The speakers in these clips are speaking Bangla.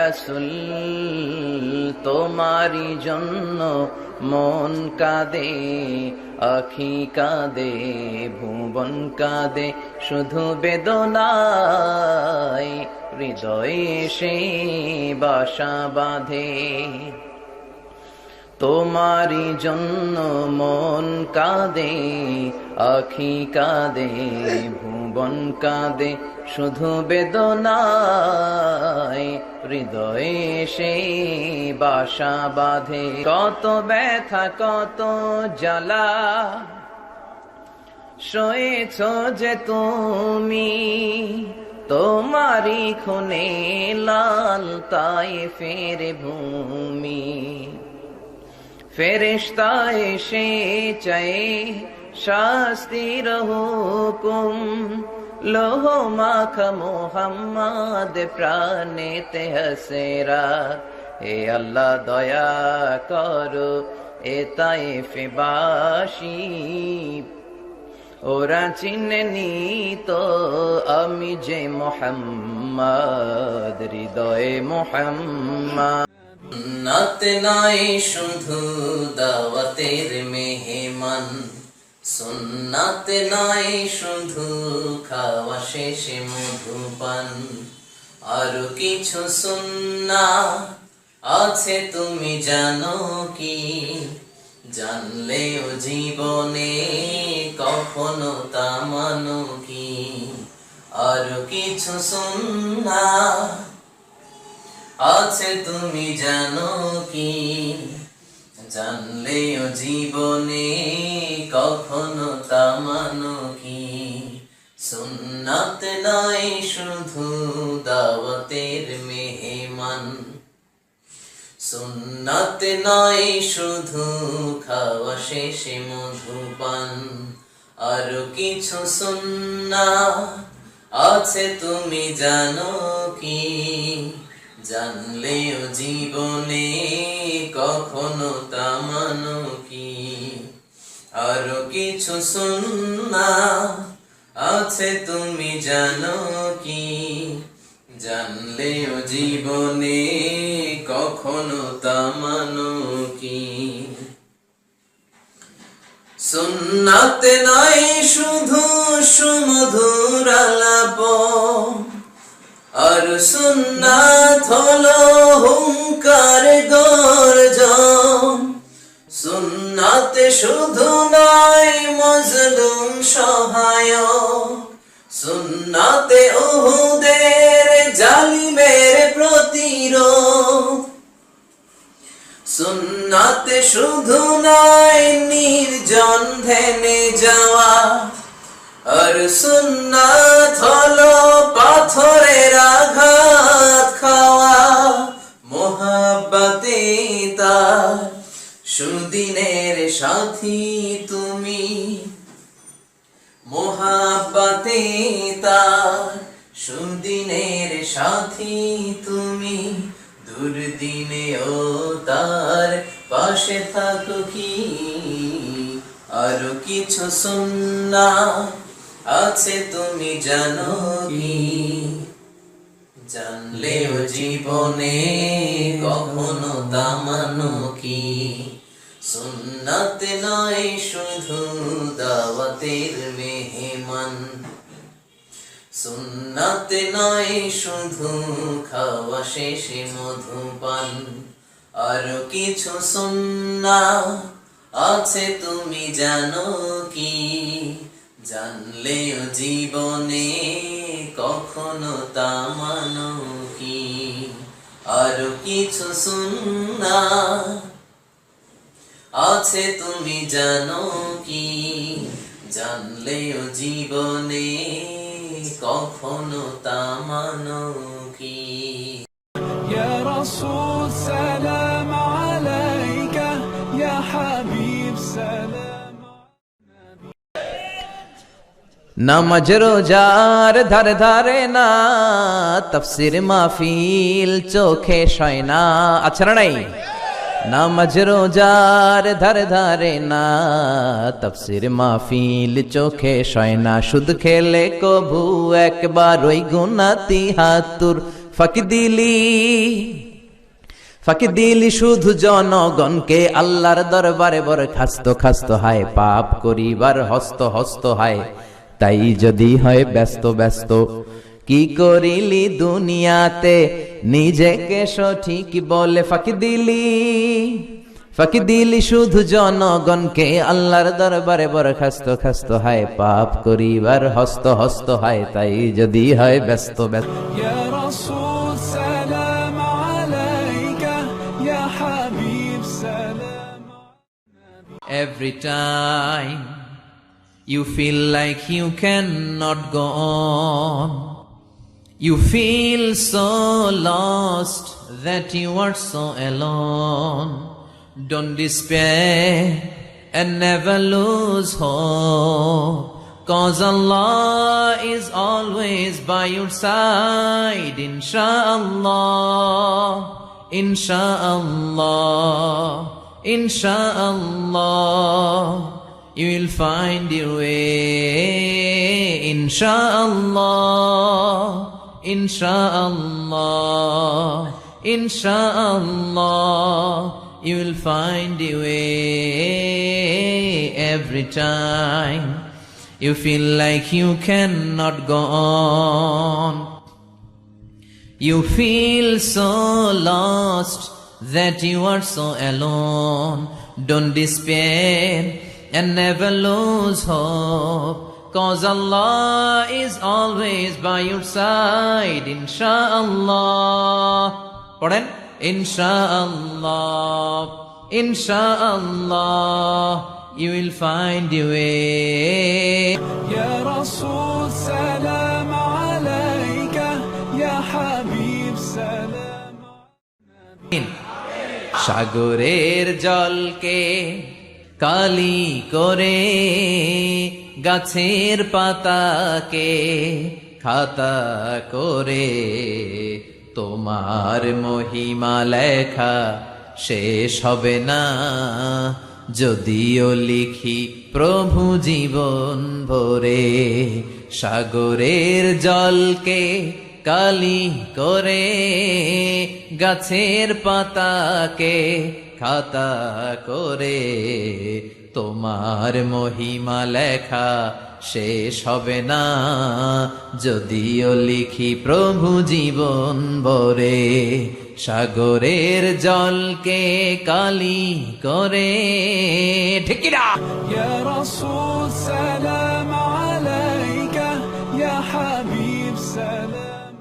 রাসূল তোমারি জন্য মন কাঁদে, আখি কাঁদে, ভুবন কাঁদে, শুধু বেদনায় হৃদয়ে সে বাসা বাঁধে। তোমারি জন্য মন কাঁদে, আখি কাঁদে, ভুবন কাঁদে, শুধু বেদনায় হৃদয়ে সে বাসা বাঁধে। কত ব্যথা কত জ্বালা সয়েছ যে তুমি, তোমারি খুনে লাল তায়েফের ভূমি। ফেরেশতা এসে চায় শাস্তির হুকুম, লোহ মাখা মোহাম্মদ প্রাণেতে হাসেরা। হে আল্লাহ দয়া করো এ তায়েফবাসী, ওরা চিনেনি তো আমি যে মোহাম্মদ, হৃদয়ে মোহাম্মদ। সুন্নাত নাই শুধু দাওয়াতের মেহমান, সুন্নাত নাই শুধু খাওয়া শেষে মধুপান। আরো কিছু সুন্নাত আছে তুমি জানো কি, জানলেও জীবনে কখনো তা মানো কি। আরো কিছু সুন্নাত আছে তুমি জানো কি, জানলেও জীবনে কখনো তা মানো কি। সুন্নাত নাই শুধু দাওয়াতের মেহমান, সুন্নাত নাই শুধু খাওয়া শেষে মধুপান। আরো কিছু সুন্নাত আছে তুমি জানো কি, জানলেও জীবনে কখনো তা মানো কি। আরো কিছু সুন্নাত আছে তুমি জানো কি, জানলেও জীবনে কখনো তা মানো কি। সুন্নাত নাই শুধু সুমধুর আলাপ, আর সুন্নাত হলো হুঙ্কার গর্জন। সুন্নাতে শুধু নাই মজলুম সহায়ক, সুন্নাতে উহুদের জালিমের প্রতিরোধ। সুন্নাতে শুধু নাই নির্জন ধ্যানে যাওয়া, আর সুন্নাত হলো পাথরের আঘাত খাওয়া। মোহাব্বতে তার সুদিনের সাথী তুমি, মোহাব্বতে তার সুদিনের সাথী তুমি। দুর্দিনেও তার পাশে থাকো কি। আরো কিছু সুন্নাত আছে তুমি জানো কি, জানলেও জীবনে কখনো তা মানো কি। সুন্নাত নয় শুধু দাওয়াতের মেহমান, সুন্নাত নয় শুধু খাওয়া শেষে মধুপান। আরো কিছু সুন্নাত আছে তুমি জানো কি, জানলেও জীবনে কখনো তা মানো কি। আরো কিছু সুন্নাত আছে তুমি জানো কি, জানলেও জীবনে কখনো তা মানো কি। يا رسول سلام عليك يا حبيب سلام। নামাজ রোজার ধারে ধারে না, তাফসীর মাহফিল চোখে সয় না। আচ্ছা না নাই? নামাজ রোজার ধারে ধারে না, তাফসীর মাহফিল চোখে সয় না। সুদ খেলে কভু একবার ওই গুনাতি হাতুর ফাঁকি দিলি শুধু জনগণকে, আল্লাহর দরবারে বরখাস্ত খাস্ত হায়, পাপ করিবার হস্ত হস্ত হায়। তাই যদি হয় ব্যস্ত ব্যস্ত, কি করিলি দুনিয়াতে, নিজেকে সঠিক বলে ফাঁকি দিলি শুধু জনগণকে, আল্লাহর দরবারে বরখাস্ত খাস্ত হায়, পাপ করিবার হস্ত হস্ত হায়। তাই যদি হয় ব্যস্ত ব্যস্ত। يا رسول سلام عليك يا حبيب سلام. Every time you feel like you cannot go on, you feel so lost that you are so alone, don't despair and never lose hope, 'cause Allah is always by your side. Insha'Allah, Insha'Allah, Insha'Allah, you will find your way. Insha'Allah, Insha'Allah, Insha'Allah, you will find your way. Every time you feel like you cannot go on, you feel so lost that you are so alone, don't despair and never lose hope, 'cause Allah is always by your side. Insha'Allah, পড়েন, Insha'Allah, Insha'Allah, you will find your way. يا رسول سلام عليك يا حبيب سلام. সাগরের জলকে কালি করে, গাছের পাতাকে খাতা করে, তোমার মহিমা লেখা শেষ হবে না, যদিও লিখি প্রভু জীবন ভরে। সাগরের জলকে কালি করে, গাছের পাতাকে খাতা করে, তোমার মহিমা লেখা শেষ হবে না, যদিও লিখি প্রভু জীবন ভরে। সাগরের জলকে কালি করে, ঠিক কি না? يا رسول سلام عليك يا حبيب سلام.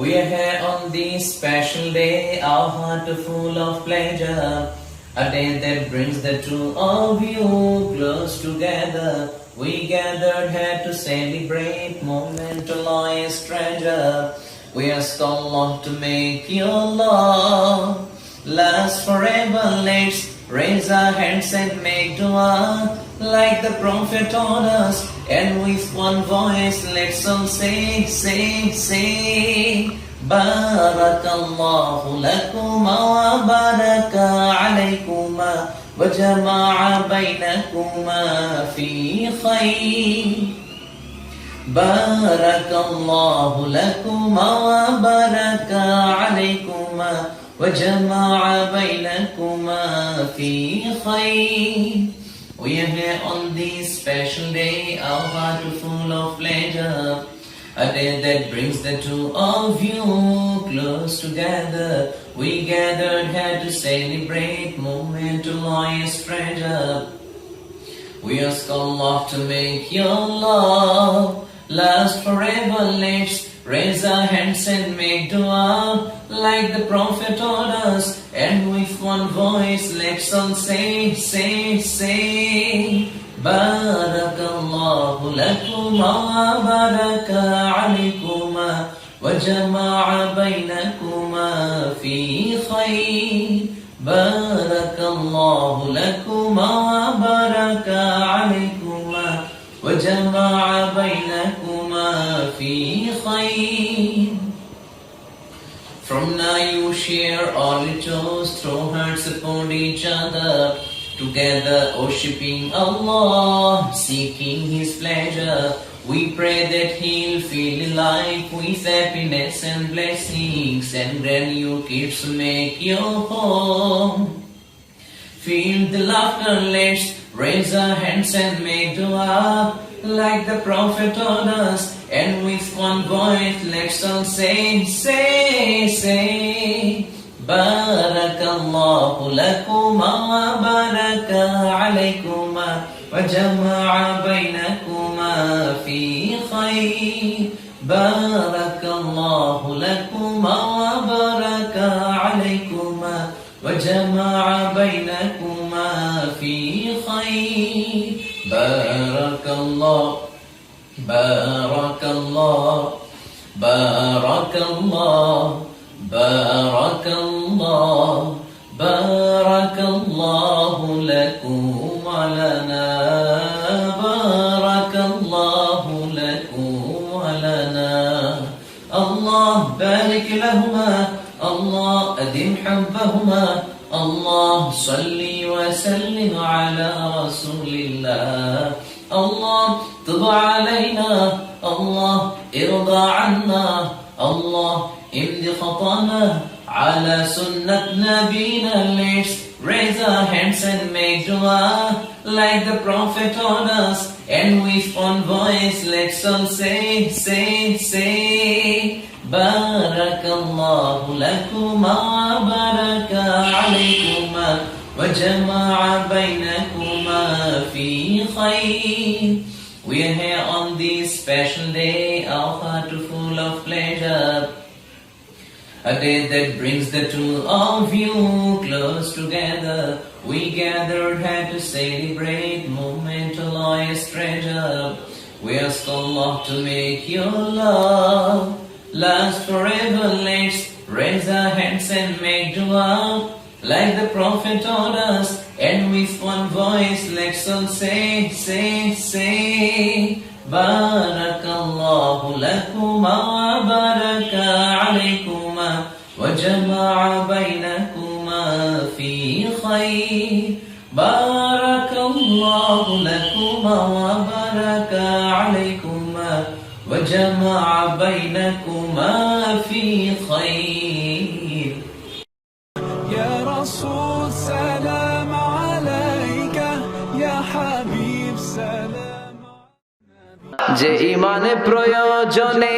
We are here on this special day, our heart full of pleasure, a day that brings the two of you close together. We gathered here to celebrate moment to life treasure. We ask Allah to make your love last forever. Let's raise our hands and make dua like the Prophet taught us, and with one voice let's all say Barakallahu lakuma wa baraka alaykuma wa jama'a baynakuma fi khayr. Barakallahu lakuma wa baraka alaykuma wa jama'a baynakuma fi khayr. We are here on this special day, our heart full of pleasure, a day that brings the two of you close together. We gathered here to celebrate moment to life treasure. We ask Allah to make your love last forever. Let's raise our hands and make dua like the Prophet taught us, and with one voice let's all say Barakallahu lakuma wa baraka alaykuma wa jama'a baynakuma fi khayr. Barakallahu lakuma wa baraka alaykuma wa jama'a baynakuma fi khayr. From now you share all your chores, throw hearts upon each other, together worshipping Allah, seeking His pleasure. We pray that he'll fill life with happiness and blessings, and grant you kids make your home. Feel the laughter, let's raise our hands and make dua like the Prophet taught us, and with one voice let's all say Barakallahu lakuma wa baraka alaykuma wa jama'a baynakuma fi khayr. Barakallahu lakuma wa baraka alaykuma وجمع بينكما في خير. بارك الله بارك الله بارك الله بارك الله بارك الله لكم ولنا. بارك الله لكم ولنا. الله بارك لهما، الله أدم حبهما، الله صل وسلم على رسول الله. الله تب علينا، الله ارضى عنا، الله امد خطانا على سنة نبينا. Let's raise our hands and make dua like the Prophet taught us, and with one voice let's all say Barakallahu lakuma wa baraka alaykuma wa jama'a baynakuma fi khayr. We are here on this special day, our heart full of pleasure, a day that brings the two of you close together. We gathered here to celebrate moment of joyous treasure. We ask Allah to make your love last forever. Let's raise our hands and make dua like the Prophet taught us, and with one voice let's all say Barakallahu lakuma wa baraka alaykuma wa jama'a baynakuma fi khayr. Barakallahu lakuma wa baraka alaykuma وجمع بينكما في خير. يا رسول سلام عليك، يا حبيب سلام. যে ইমান প্রয়োজনে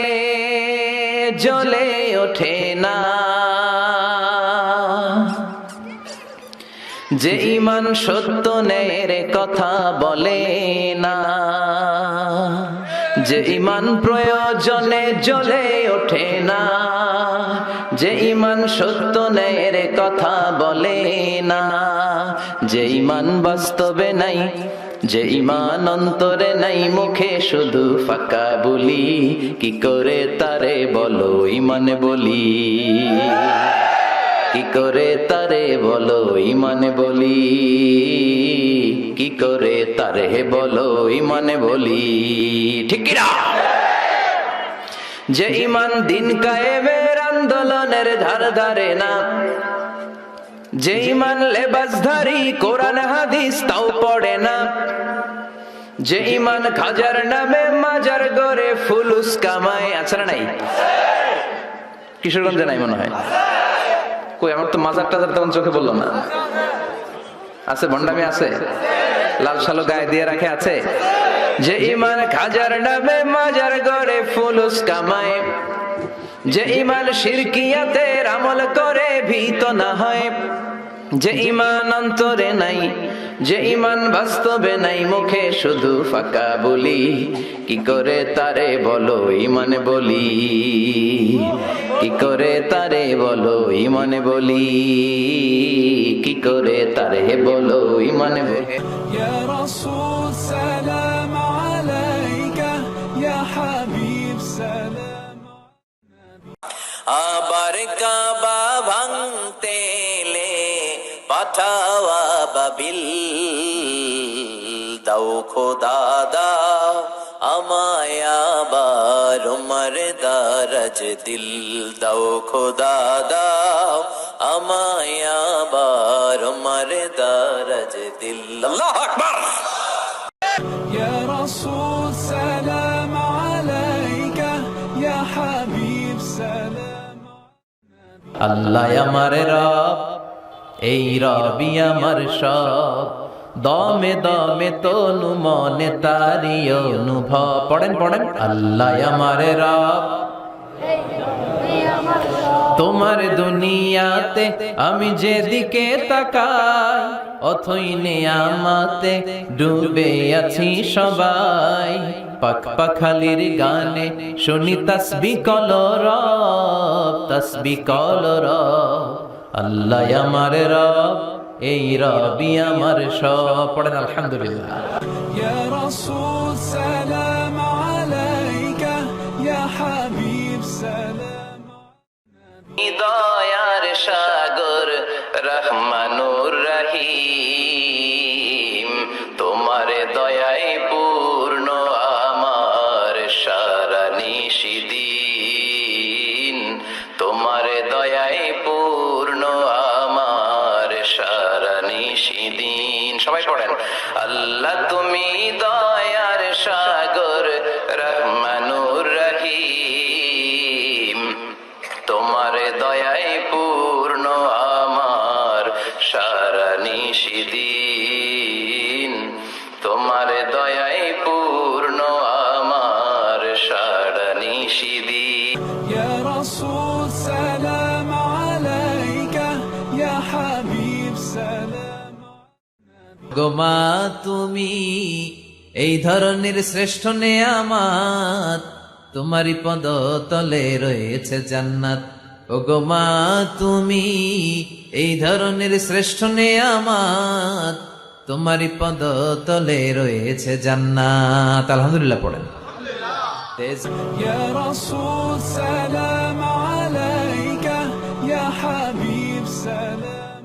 জ্বলে ওঠে না, যে ইমান সত্য ন্যায়ের কথা বলে না, যে ইমান প্রয়োজনে জ্বলে ওঠে না, যে ইমান সত্য ন্যায়ের কথা বলে না, যে ইমান বাস্তবে নাই, যে ইমান অন্তরে নাই, মুখে শুধু ফাঁকা বলি, কি করে তারে বলো ইমান বলি, কি করে তারে বলো ইমান বলি, কি করে তারে বলো ইমান বলি। ঠিক কি না? যে ইমান দিন কায়েমের আন্দোলনের ধার ধারে না, যে ইমান লেবাসধারী কোরআন হাদিস তাও পড়ে না, যে ইমান খাজার নামে মাজার গড়ে ফুলুস কামায়। আছে না নাই? কিশোরগঞ্জে নাই মনে হয়। কই আমার তো মাজার টাজার তখন চোখে বললো না। আছে ভণ্ডামি আছে, লাল সালো গায়ে দিয়ে রাখে আছে। যে ইমান খাজার নামে মাজার গড়ে ফুলুস কামায়, যে ইমান শিরকিয়াতের আমল করে ভীত না হয়, যে ইমান অন্তরে নাই, যে ইমান বাস্তবে নাই, মুখে শুধু ফাঁকা বলি, কি করে তারে বলো ইমান বলি, কি করে তারে বলো ইমান বলি, কি করে তারে বলো ইমান বলি। يا رسول سلام عليك، يا حبيب سلام. আবার কাবা ভাঙতে এলে পাঠাওয়া বাবিল, দাও খোদা দাও আমায় আবার উমর দারাজ দিল, দাও খোদা দাও আমায় আবার উমর দারাজ দিল। আল্লাহু আকবার। يا رسول سلام আল্লাহ আমার রব, এই রবি আমার সব, দমে দমে তনু মনে তারি অনুভব। পড়েন পড়েন, আল্লাহ আমার রব, তোমার দুনিয়াতে আমি যেদিকে তাকাই, অথই নিয়ামতে ডুবে আছি সবাই। পাখ পাখালির গানে শুনি তাসবিহ কলরব, তাসবিহ কলরব। আল্লাহ আমার রব, এই রবি আমার সব। পড়েন আলহামদুলিল্লাহ। يا رسول سلام عليك يا حبيب سلام দয়ার সাগর রহমানুর রহিম, তোমার দয়ায় পূর্ণ আমার সারা নিশিদিন। তোমার দয়ায় পূর্ণ আমার সারা নিশিদিন। সবাই পড়েন, আল্লাহ তুমি দয়ার সাগর রহমানুর রহিম, তোমার দয়ায় পূর্ণ আমার সারা নিশিদিন। তোমার দয়ায় পূর্ণ আমার সারা নিশিদিন। يا رسول سلام عليك يا حبيب سلام গোমা তুমি এই ধরনের শ্রেষ্ঠ নেয়ামত, তোমারই পদ তলে রয়েছে জান্নাত। ও গোমা তুমি এই ধরনের শ্রেষ্ঠ নেয়ামত, তোমারই পদ তলে রয়েছে জান্নাত। আলহামদুলিল্লাহ পড়েন। يا رسول سلام عليك يا حبيب سلام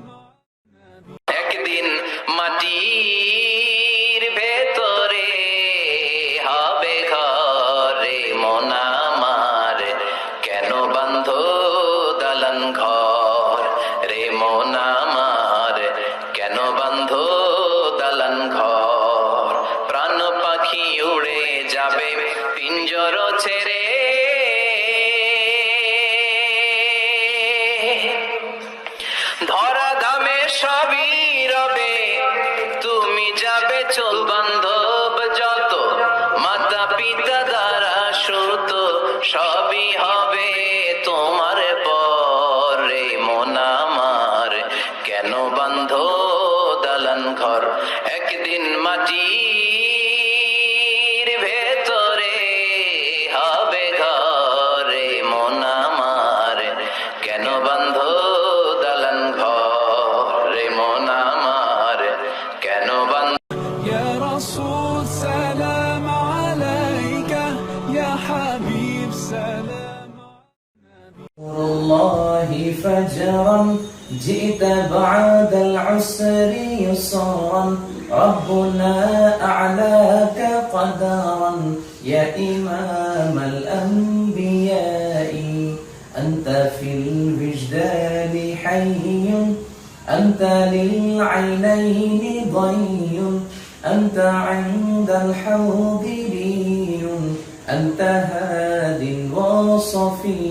একদিন মাটির ভেতরে হবে ঘরে মন আমার, কেন বন্ধ দালান ঘর রে মন আমার, কেন বন্ধ দালান ঘর। প্রাণ পাখি উড়ে যাবে পিঞ্জর ছেড়ে, ধরা ধামে সবই রবে, তুমি যাবে চল বান্ধব যত, মাতা পিতা দ্বারা সুত সবই হবে তোমার পরে মন আমার, কেন বান্ধ দালান ঘর। একদিন মাটির ভেতরে হবে ঘরে মন আমার, কেন বান্ধ দালান ঘরে মন আমার, কেন বান্ধ। يا رسول سلام عليك يا حبيب سلام الله فجرا جئت بعد العسر يسرا ربنا أعلاك قدرا يا إمام الأنبياء أنت في الوجدان حي أنت للعينين ضي أنت عند الحوض لي أنت هاد وصفي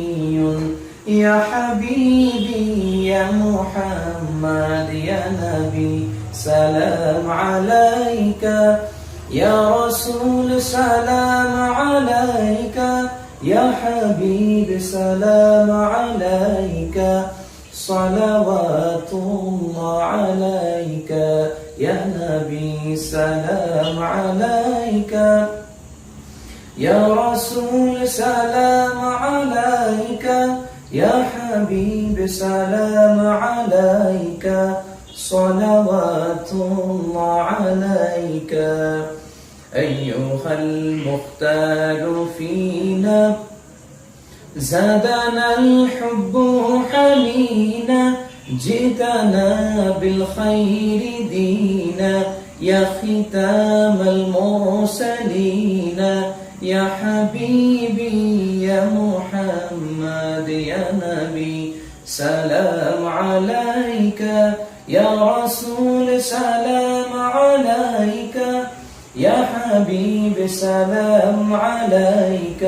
يا حبيبي يا محمد يا نبي سلام عليك يا رسول سلام عليك يا حبيب سلام عليك صلوات الله عليك يا نبي سلام عليك يا رسول سلام عليك يا حبيب سلام عليك صلوات الله عليك أيها المختار فينا زادنا الحب حنينا جئتنا بالخير دينا يا ختام المرسلين يا حبيبي يا محمد يا نبي سلام عليك يا رسول سلام عليك يا حبيب سلام عليك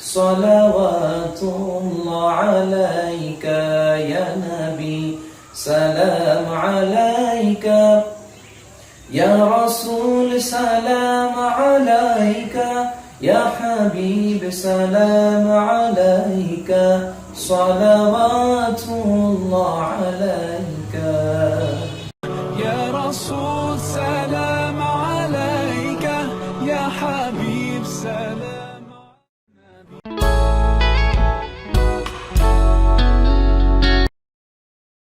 صلوات الله عليك يا نبي سلام عليك يا رسول سلام عليك يا حبيب سلام عليك صلوات الله عليك يا رسول سلام عليك يا حبيب سلام